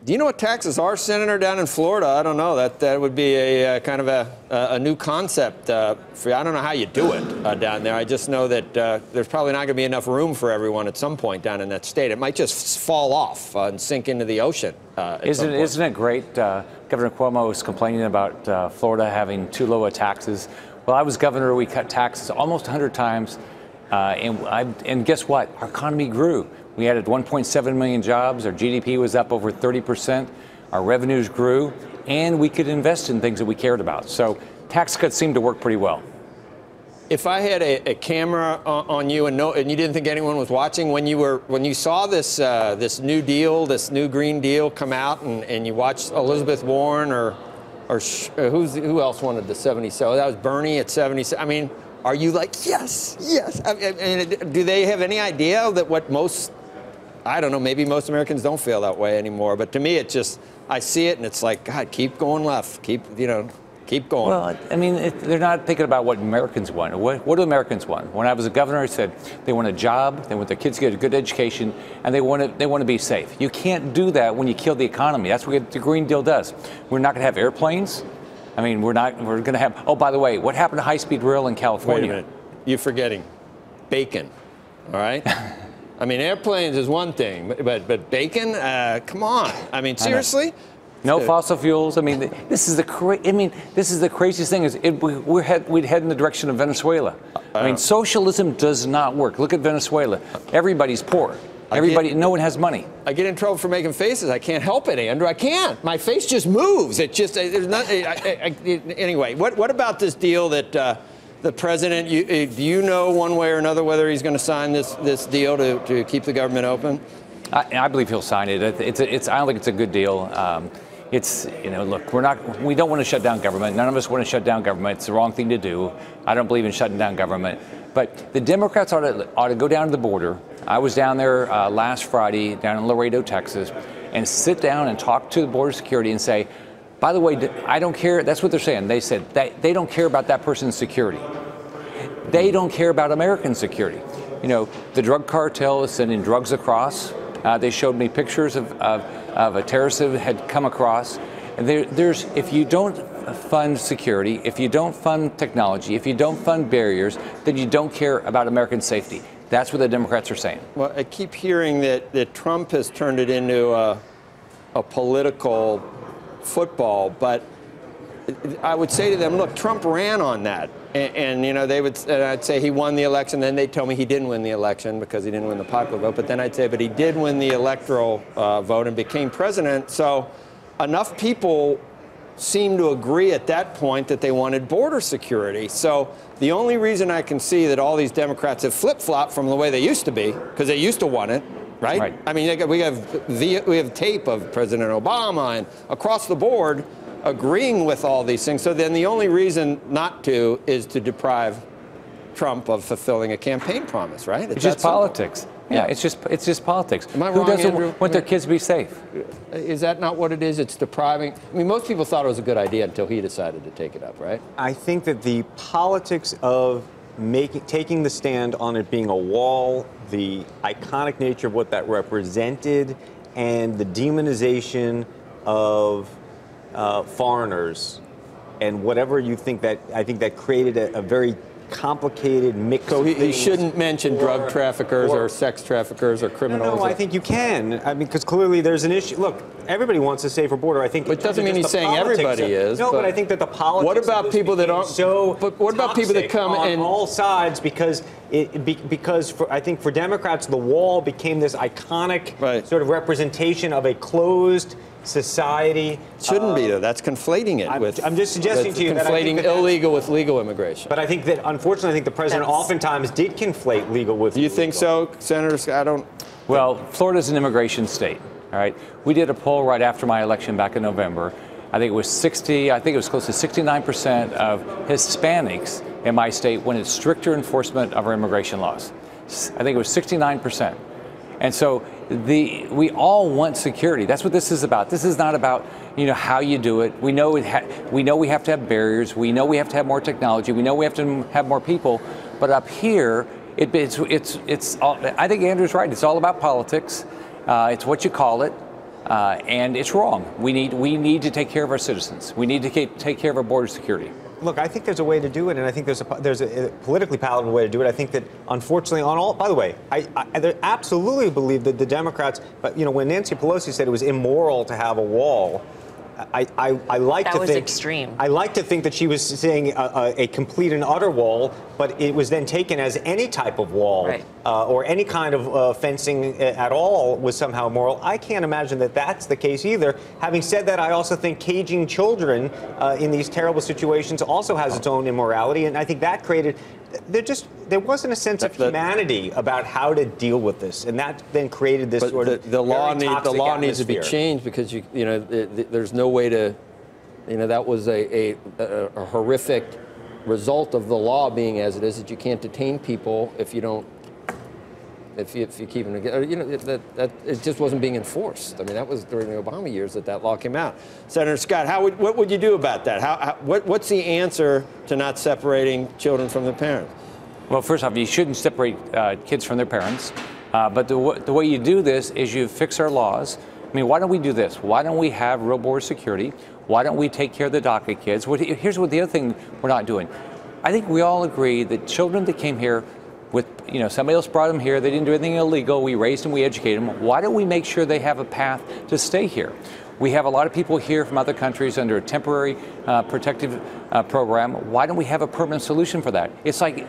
Do you know what taxes are, Senator, down in Florida? I don't know. That would be a kind of a new concept for you. I don't know how you do it down there. I just know that there's probably not going to be enough room for everyone at some point down in that state. It might just fall off and sink into the ocean. Isn't it great? Governor Cuomo is complaining about Florida having too low of taxes. Well, I was governor. We cut taxes almost 100 times. And guess what? Our economy grew. We added 1.7 million jobs. Our GDP was up over 30%. Our revenues grew, and we could invest in things that we cared about. So tax cuts seem to work pretty well. If I had a camera on you and you didn't think anyone was watching when you saw this new deal, this new Green Deal come out, and you watched Elizabeth Warren or who else wanted the 77? That was Bernie at 77. I mean, are you like, yes, yes? I mean, do they have any idea that what most, I don't know, maybe most Americans don't feel that way anymore. But to me, it just, I see it and it's like, God, keep going left. Keep going. Well, I mean, they're not thinking about what Americans want. What do Americans want? When I was a governor, I said they want a job, they want their kids to get a good education, and they want to be safe. You can't do that when you kill the economy. That's what the Green Deal does. We're not going to have airplanes. I mean, we're going to have, oh, by the way, what happened to high-speed rail in California? Wait a minute. You're forgetting bacon, all right? I mean, airplanes is one thing, but bacon, come on. I mean, seriously? No fossil fuels. I mean, this is the craziest thing. We'd head in the direction of Venezuela. I mean, socialism does not work. Look at Venezuela. Everybody's poor. No one has money. I get in trouble for making faces. I can't help it, Andrew. I can't. My face just moves. It just, there's nothing. Anyway, what about this deal that the president, do you know one way or another whether he's going to sign this deal to keep the government open? I believe he'll sign it. I don't think it's a good deal. Look, we don't want to shut down government. None of us want to shut down government. It's the wrong thing to do. I don't believe in shutting down government. But the Democrats ought to go down to the border. I was down there last Friday, down in Laredo, Texas, and sit down and talk to the border security and say, by the way, I don't care. That's what they're saying. They said that they don't care about that person's security. They don't care about American security. You know, the drug cartel is sending drugs across. They showed me pictures of a terrorist that had come across. And if you don't fund security, if you don't fund technology, if you don't fund barriers, then you don't care about American safety. That's what the Democrats are saying. Well, I keep hearing that Trump has turned it into a political football, but I would say to them, look, Trump ran on that. And you know, I'd say he won the election. Then they'd tell me he didn't win the election because he didn't win the popular vote. But then I'd say, but he did win the electoral vote and became president. So enough people seemed to agree at that point that they wanted border security. So the only reason I can see that all these Democrats have flip-flopped from the way they used to be, because they used to want it, right? I mean, we have tape of President Obama and across the board agreeing with all these things. So then the only reason not to is to deprive Trump of fulfilling a campaign promise, right? It's just politics. Yeah, it's just politics. Am I Who wrong, doesn't Andrew? want their kids to be safe? Is that not what it is? It's depriving. I mean, most people thought it was a good idea until he decided to take it up, right? I think that the politics of taking the stand on it being a wall, the iconic nature of what that represented, and the demonization of foreigners, and whatever you think that, I think that created a very complicated mix. So he shouldn't mention drug traffickers or sex traffickers or criminals. No, I think you can. I mean, because clearly there's an issue. Look, everybody wants a safer border. I think. But it doesn't mean he's saying everybody is. No, but I think that the politics. What about people that aren't? So but what about people that come on all sides? Because I think for Democrats, the wall became this iconic sort of representation of a closed society. Shouldn't be, though. That's conflating it. I'm just suggesting to you that conflating illegal with legal immigration. But I think that, unfortunately, I think the president oftentimes did conflate legal with illegal. You think so, Senator Scott? I don't. Well, Florida's an immigration state. All right. We did a poll right after my election back in November. I think it was close to 69% of Hispanics in my state wanted stricter enforcement of our immigration laws. I think it was 69%. And so we all want security. That's what this is about. This is not about, you know, how you do it. We know we have to have barriers. We know we have to have more technology. We know we have to have more people. But up here, it's all, I think Andrew's right. It's all about politics. It's what you call it. and it's wrong. We need to take care of our citizens. We need to take care of our border security. Look, I think there's a way to do it, and I think there's a politically palatable way to do it. I think that, unfortunately, on all. By the way, I absolutely believe that the Democrats. But when Nancy Pelosi said it was immoral to have a wall, I like to think that was extreme. I like to think that she was saying a complete and utter wall, but it was then taken as any type of wall, right, or any kind of fencing at all was somehow immoral. I can't imagine that that's the case either. Having said that, I also think caging children in these terrible situations also has its own immorality, and I think that created. There wasn't a sense of humanity about how to deal with this, and that then created this sort of the law atmosphere. needs to be changed, because there's no way to, that was a horrific result of the law being as it is, that you can't detain people if you don't. If you keep them together, that it just wasn't being enforced. I mean, that was during the Obama years that law came out. Senator Scott, what would you do about that? What's the answer to not separating children from their parents? Well, first off, you shouldn't separate kids from their parents. But the way you do this is you fix our laws. I mean, why don't we do this? Why don't we have real border security? Why don't we take care of the DACA kids? Here's what the other thing we're not doing. I think we all agree that children that came here with, somebody else brought them here, they didn't do anything illegal, we raised them, we educated them. Why don't we make sure they have a path to stay here? We have a lot of people here from other countries under a temporary protective program. Why don't we have a permanent solution for that? It's like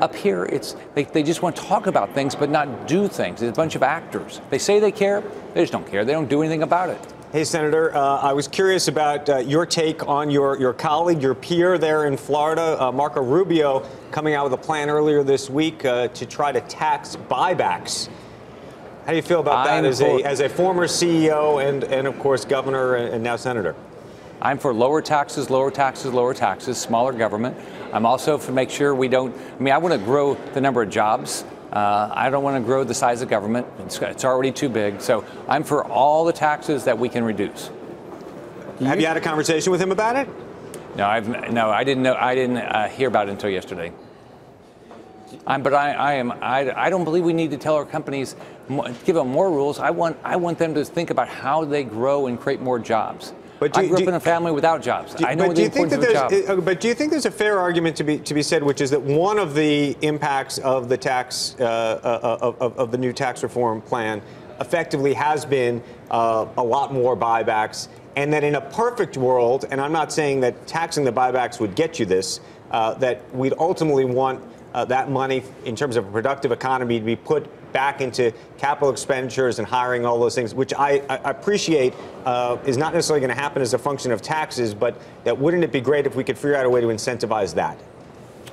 up here, they just want to talk about things but not do things. It's a bunch of actors. They say they care, they just don't care. They don't do anything about it. Hey, Senator, I was curious about your take on your colleague, your peer there in Florida, Marco Rubio, coming out with a plan earlier this week to try to tax buybacks. How do you feel about that as a former CEO and of course, governor and now senator? I'm for lower taxes, lower taxes, lower taxes, smaller government. I'm also for make sure we don't, I want to grow the number of jobs. I don't want to grow the size of government. It's already too big. So I'm for all the taxes that we can reduce. Have you had a conversation with him about it? No, I didn't know. I didn't hear about it until yesterday. But I don't believe we need to tell our companies, give them more rules. I want them to think about how they grow and create more jobs. But I grew up in a family without jobs. I know the importance of a job. But do you think there's a fair argument to be said, which is that one of the impacts of the tax of the new tax reform plan effectively has been a lot more buybacks, and that in a perfect world, and I'm not saying that taxing the buybacks would get you this, that we'd ultimately want that money in terms of a productive economy to be put back into capital expenditures and hiring, all those things, which I appreciate is not necessarily going to happen as a function of taxes, but that wouldn't it be great if we could figure out a way to incentivize that?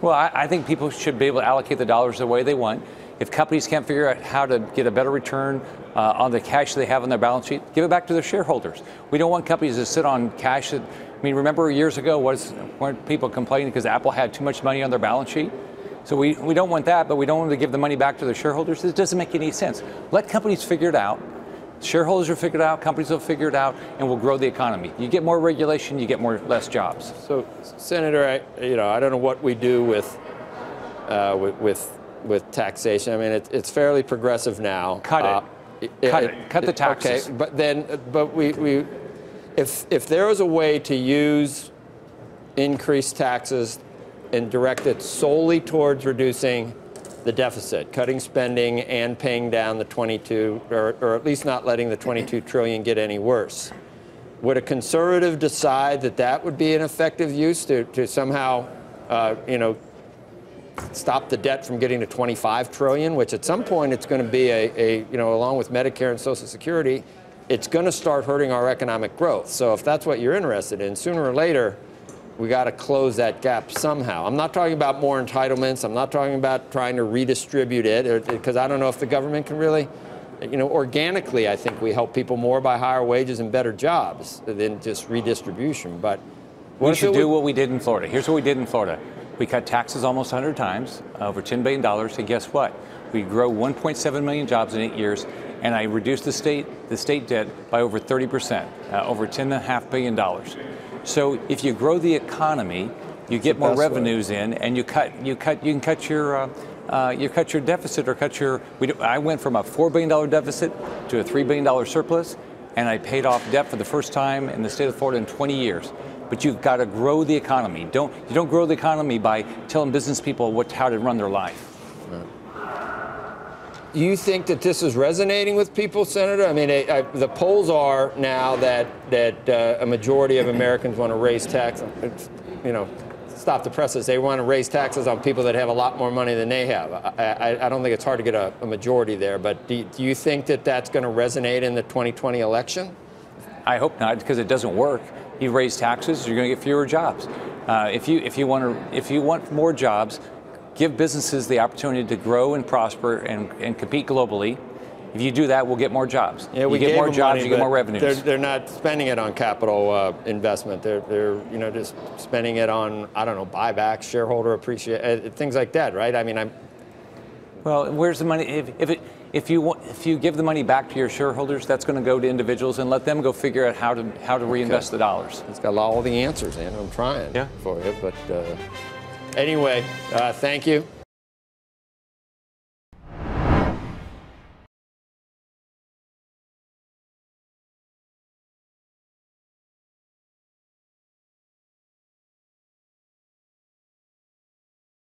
Well, I think people should be able to allocate the dollars the way they want. If companies can't figure out how to get a better return on the cash they have on their balance sheet, give it back to their shareholders. We don't want companies to sit on cash that, remember years ago, weren't people complaining because Apple had too much money on their balance sheet? So we don't want that, but we don't want to give the money back to their shareholders. It doesn't make any sense. Let companies figure it out. Shareholders will figure it out, companies will figure it out, and we'll grow the economy. You get more regulation, you get less jobs. So, Senator, I don't know what we do with taxation. It's fairly progressive now. Cut it. Cut the taxes. Okay, but if there was a way to use increased taxes and direct it solely towards reducing the deficit, cutting spending and paying down the 22, or at least not letting the 22 trillion get any worse. Would a conservative decide that would be an effective use to somehow, stop the debt from getting to 25 trillion, which at some point it's going to be along with Medicare and Social Security, it's going to start hurting our economic growth. So if that's what you're interested in, sooner or later, we got to close that gap somehow. I'm not talking about more entitlements. I'm not talking about trying to redistribute it, because I don't know if the government can really, organically, I think we help people more by higher wages and better jobs than just redistribution. But we should do what we did in Florida. Here's what we did in Florida. We cut taxes almost 100 times, over $10 billion, and guess what? We grow 1.7 million jobs in 8 years, and I reduced the state debt by over 30%, over $10.5 billion. So if you grow the economy, you get more revenues in, and you can cut your deficit or cut your. I went from a $4 billion deficit to a $3 billion surplus. and I paid off debt for the first time in the state of Florida in 20 years. But you've got to grow the economy. You don't grow the economy by telling business people how to run their life. Do you think that this is resonating with people, Senator? I mean, the polls are now that a majority of Americans want to raise taxes. You know, stop the presses. They want to raise taxes on people that have a lot more money than they have. I don't think it's hard to get a majority there. But do you think that that's going to resonate in the 2020 election? I hope not, because it doesn't work. You raise taxes, you're going to get fewer jobs. If you want more jobs, give businesses the opportunity to grow and prosper and compete globally. If you do that, we'll get more jobs. Yeah, we you get more jobs, money, you get more revenues. They're not spending it on capital investment. They're just spending it on, I don't know, buybacks, shareholder appreciation, things like that, right? I mean, Well, where's the money? If you give the money back to your shareholders, that's going to go to individuals, and let them go figure out how to reinvest the dollars. It's got all the answers, and I'm trying for you, but. Anyway, thank you.